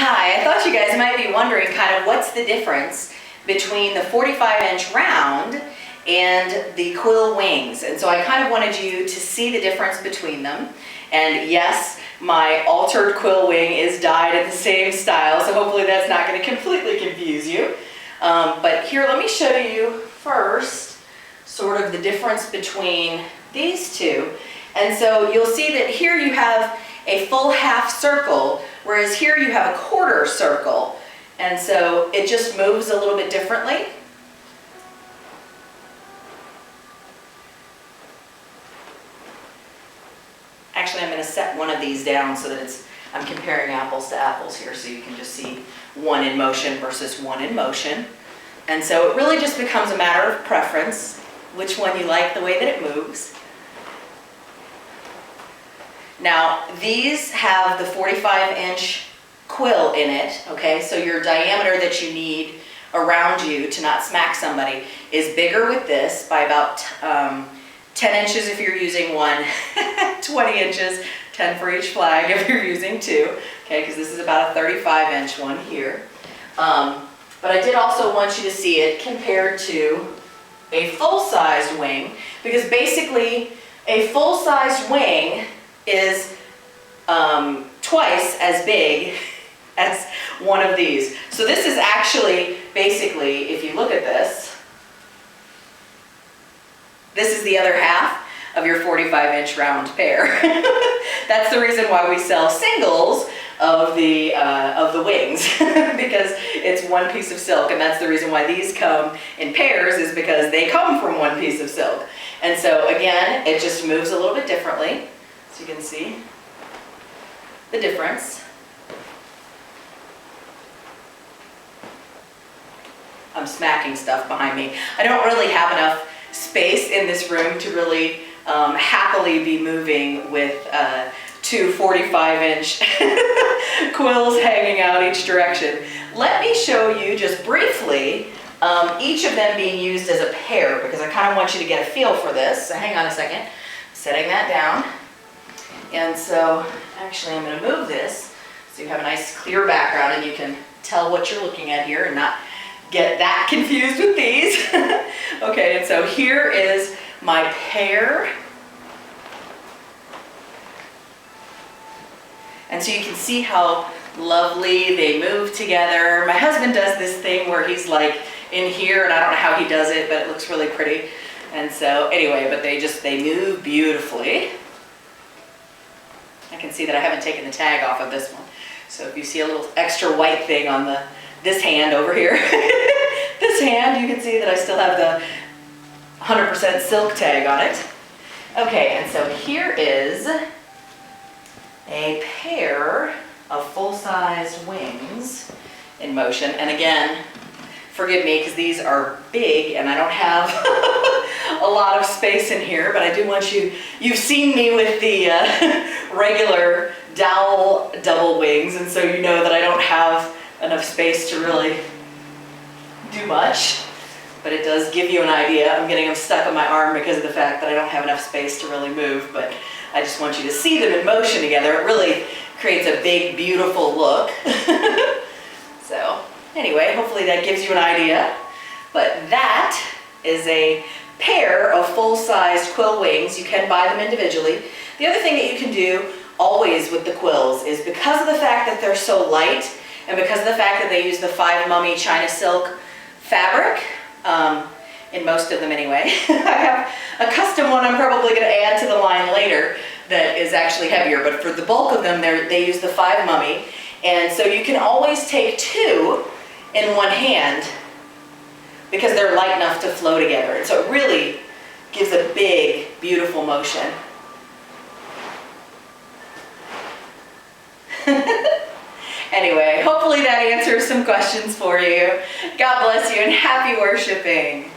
Hi, I thought you guys might be wondering kind of what's the difference between the 45-inch round and the Quill Wings. And so I kind of wanted you to see the difference between them. And yes, my altered Quill Wing is dyed in the same style, so hopefully that's not going to completely confuse you. But here, let me show you first sort of the difference between these two. And so you'll see that here you have a full half circle, whereas here you have a quarter circle. And so it just moves a little bit differently. Actually, I'm going to set one of these down so that I'm comparing apples to apples here, so you can just see one in motion versus one in motion. And so it really just becomes a matter of preference, which one you like, the way that it moves. Now, these have the 45-inch quill in it, okay? So your diameter that you need around you to not smack somebody is bigger with this by about 10 inches if you're using one, 20 inches, 10 for each flag if you're using two, okay? Because this is about a 35-inch one here. But I did also want you to see it compared to a full-sized wing, because basically a full-sized wing is twice as big as one of these. So this is actually, basically, if you look at this, this is the other half of your 45-inch round pair. That's the reason why we sell singles of the wings, because it's one piece of silk, and that's the reason why these come in pairs, is because they come from one piece of silk. And so again, it just moves a little bit differently. So you can see the difference. I'm smacking stuff behind me. I don't really have enough space in this room to really happily be moving with two 45-inch quills hanging out each direction. Let me show you just briefly each of them being used as a pair, because I kind of want you to get a feel for this. So hang on a second. Setting that down. And so actually I'm going to move this so you have a nice clear background and you can tell what you're looking at here and not get that confused with these. Okay, and so here is my pair. And so you can see how lovely they move together. My husband does this thing where he's like in here, and I don't know how he does it, but it looks really pretty. And so anyway, but they move beautifully. I can see that I haven't taken the tag off of this one. So if you see a little extra white thing on this hand over here, this hand, you can see that I still have the 100% silk tag on it. Okay, and so here is a pair of full-sized wings in motion. And again, forgive me because these are big and I don't have a lot of space in here, but I do want you've seen me with the regular dowel double wings, and so you know that I don't have enough space to really do much, but it does give you an idea. I'm getting them stuck on my arm because of the fact that I don't have enough space to really move, but I just want you to see them in motion together. It really creates a big, beautiful look. So anyway, hopefully that gives you an idea. But that is a pair of full-sized quill wings. You can buy them individually. The other thing that you can do always with the quills is, because of the fact that they're so light and because of the fact that they use the 5 mummy China silk fabric, in most of them anyway. I have a custom one I'm probably going to add to the line later that is actually heavier, but for the bulk of them they use the 5 mummy, and so you can always take 2 in one hand because they're light enough to flow together, and so it really gives a big, beautiful motion. Anyway, hopefully that answers some questions for you. God bless you and happy worshiping.